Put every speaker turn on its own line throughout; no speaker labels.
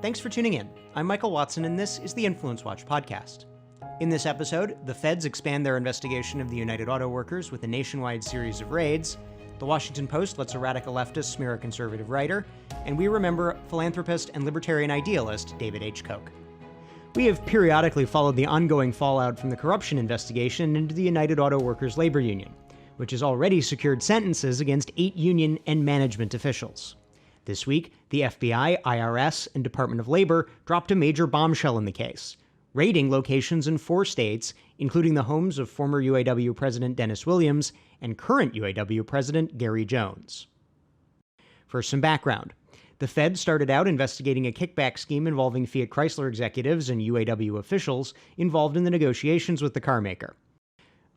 Thanks for tuning in. I'm Michael Watson, and this is the InfluenceWatch podcast. In this episode, the feds expand their investigation of the United Auto Workers with a nationwide series of raids, the Washington Post lets a radical leftist smear a conservative writer, and we remember philanthropist and libertarian idealist David H. Koch. We have periodically followed the ongoing fallout from the corruption investigation into the United Auto Workers labor union, which has already secured sentences against 8 union and management officials. This week, the FBI, IRS, and Department of Labor dropped a major bombshell in the case, raiding locations in 4 states, including the homes of former UAW President Dennis Williams and current UAW President Gary Jones. For some background, the Fed started out investigating a kickback scheme involving Fiat Chrysler executives and UAW officials involved in the negotiations with the carmaker,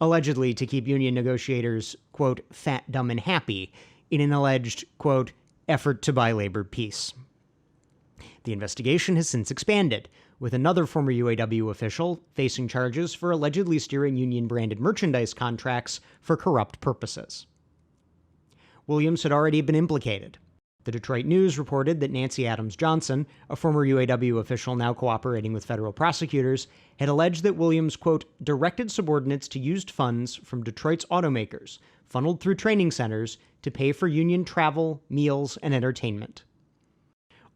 allegedly to keep union negotiators, quote, fat, dumb, and happy, in an alleged, quote, effort to buy labor peace. The investigation has since expanded, with another former UAW official facing charges for allegedly steering union-branded merchandise contracts for corrupt purposes. Williams had already been implicated. The Detroit News reported that Nancy Adams Johnson, a former UAW official now cooperating with federal prosecutors, had alleged that Williams, quote, directed subordinates to use funds from Detroit's automakers, funneled through training centers, to pay for union travel, meals, and entertainment.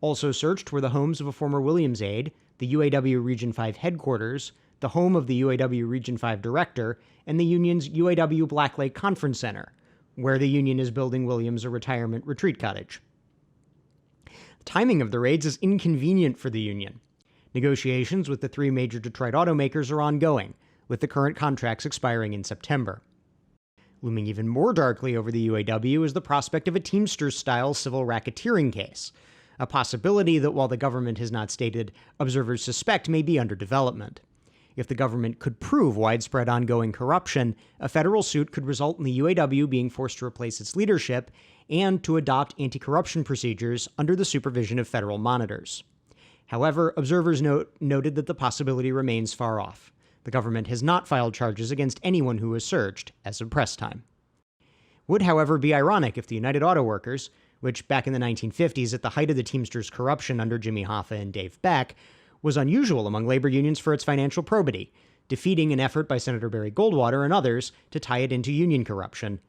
Also searched were the homes of a former Williams aide, the UAW Region 5 headquarters, the home of the UAW Region 5 director, and the union's UAW Black Lake Conference Center, where the union is building Williams a retirement retreat cottage. The timing of the raids is inconvenient for the union. Negotiations with the 3 major Detroit automakers are ongoing, with the current contracts expiring in September. Looming even more darkly over the UAW is the prospect of a Teamsters-style civil racketeering case, a possibility that, while the government has not stated, observers suspect may be under development. If the government could prove widespread ongoing corruption, a federal suit could result in the UAW being forced to replace its leadership and to adopt anti-corruption procedures under the supervision of federal monitors. However, observers noted that the possibility remains far off. The government has not filed charges against anyone who was searched as of press time. Would, however, be ironic if the United Auto Workers, which back in the 1950s, at the height of the Teamsters' corruption under Jimmy Hoffa and Dave Beck, was unusual among labor unions for its financial probity, defeating an effort by Senator Barry Goldwater and others to tie it into union corruption,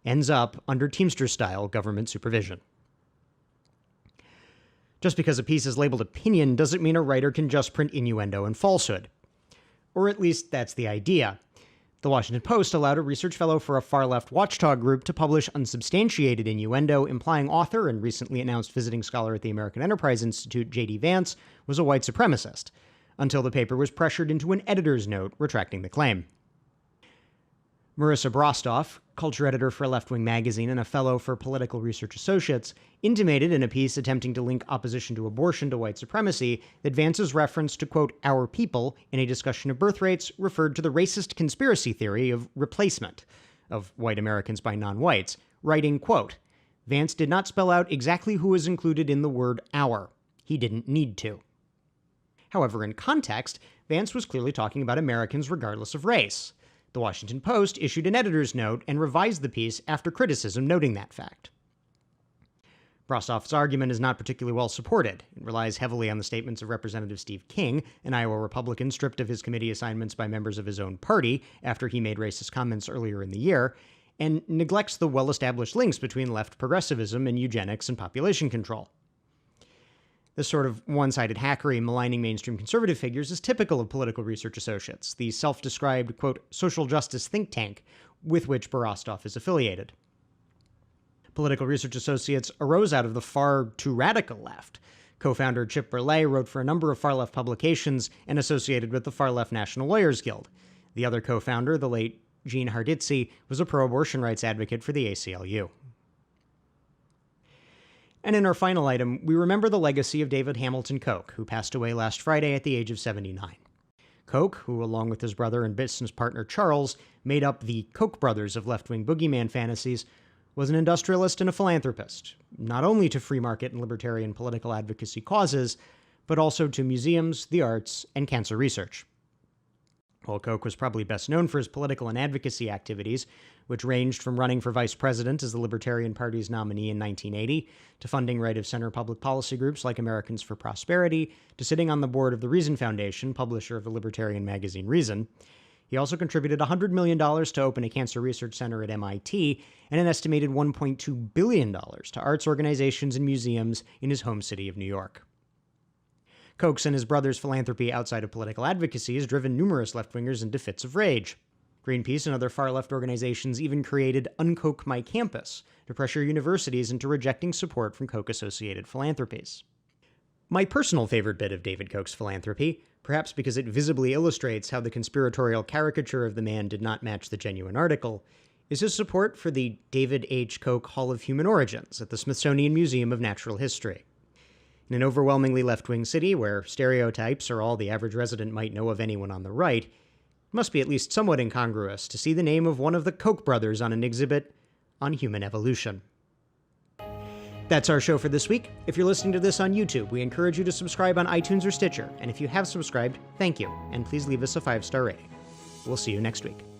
ends up under Teamster-style government supervision. Just because a piece is labeled opinion doesn't mean a writer can just print innuendo and falsehood. Or at least that's the idea. The Washington Post allowed a research fellow for a far-left watchdog group to publish unsubstantiated innuendo implying author and recently announced visiting scholar at the American Enterprise Institute, J.D. Vance, was a white supremacist, until the paper was pressured into an editor's note retracting the claim. Marissa Brostoff, culture editor for a left-wing magazine and a fellow for Political Research Associates, intimated in a piece attempting to link opposition to abortion to white supremacy that Vance's reference to, quote, our people in a discussion of birth rates referred to the racist conspiracy theory of replacement of white Americans by non-whites, writing, quote, Vance did not spell out exactly who was included in the word our. He didn't need to. However, in context, Vance was clearly talking about Americans regardless of race. The Washington Post issued an editor's note and revised the piece after criticism noting that fact. Brostoff's argument is not particularly well supported. It relies heavily on the statements of Representative Steve King, an Iowa Republican stripped of his committee assignments by members of his own party after he made racist comments earlier in the year, and neglects the well-established links between left progressivism and eugenics and population control. This sort of one-sided hackery maligning mainstream conservative figures is typical of Political Research Associates, the self-described, quote, social justice think tank with which Brostoff is affiliated. Political Research Associates arose out of the far too radical left. Co-founder Chip Berlay wrote for a number of far-left publications and associated with the far-left National Lawyers Guild. The other co-founder, the late Gene Harditzi, was a pro-abortion rights advocate for the ACLU. And in our final item, we remember the legacy of David Hamilton Koch, who passed away last Friday at the age of 79. Koch, who along with his brother and business partner Charles, made up the Koch brothers of left-wing boogeyman fantasies, was an industrialist and a philanthropist, not only to free market and libertarian political advocacy causes, but also to museums, the arts, and cancer research. While Koch was probably best known for his political and advocacy activities, which ranged from running for vice president as the Libertarian Party's nominee in 1980, to funding right-of-center public policy groups like Americans for Prosperity, to sitting on the board of the Reason Foundation, publisher of the libertarian magazine Reason. He also contributed $100 million to open a cancer research center at MIT and an estimated $1.2 billion to arts organizations and museums in his home city of New York. Koch's and his brother's philanthropy outside of political advocacy has driven numerous left-wingers into fits of rage. Greenpeace and other far-left organizations even created Unkoch My Campus to pressure universities into rejecting support from Koch-associated philanthropies. My personal favorite bit of David Koch's philanthropy, perhaps because it visibly illustrates how the conspiratorial caricature of the man did not match the genuine article, is his support for the David H. Koch Hall of Human Origins at the Smithsonian Museum of Natural History. In an overwhelmingly left-wing city where stereotypes are all the average resident might know of anyone on the right, it must be at least somewhat incongruous to see the name of one of the Koch brothers on an exhibit on human evolution. That's our show for this week. If you're listening to this on YouTube, we encourage you to subscribe on iTunes or Stitcher, and if you have subscribed, thank you, and please leave us a 5-star rating. We'll see you next week.